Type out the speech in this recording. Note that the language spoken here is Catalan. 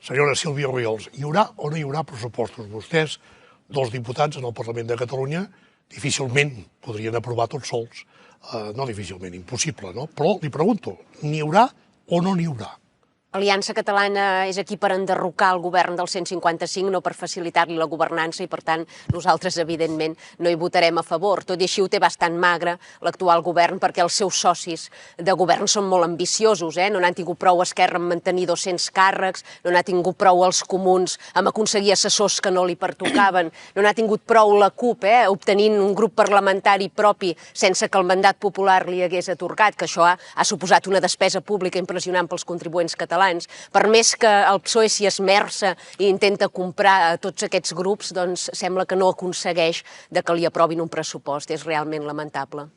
Senyora Sílvia Oriols, hi haurà o no hi haurà pressupostos? Vostès, dos diputats en el Parlament de Catalunya, difícilment podrien aprovar tots sols. No difícilment, impossible, no? Però li pregunto, n'hi haurà o no n'hi haurà? Aliança Catalana és aquí per enderrocar el govern del 155, no per facilitar-li la governança, i per tant nosaltres, evidentment, no hi votarem a favor. Tot i així ho té bastant magre l'actual govern, perquè els seus socis de govern són molt ambiciosos. No n'han tingut prou Esquerra en mantenir 200 càrrecs, no n'ha tingut prou els comuns en aconseguir assessors que no li pertocaven, no n'ha tingut prou la CUP obtenint un grup parlamentari propi sense que el mandat popular li hagués atorgat, que això ha suposat una despesa pública impressionant pels contribuents catalans. Per més que el PSOE s'hi esmerça i intenta comprar tots aquests grups, doncs sembla que no aconsegueix que li aprovin un pressupost. És realment lamentable.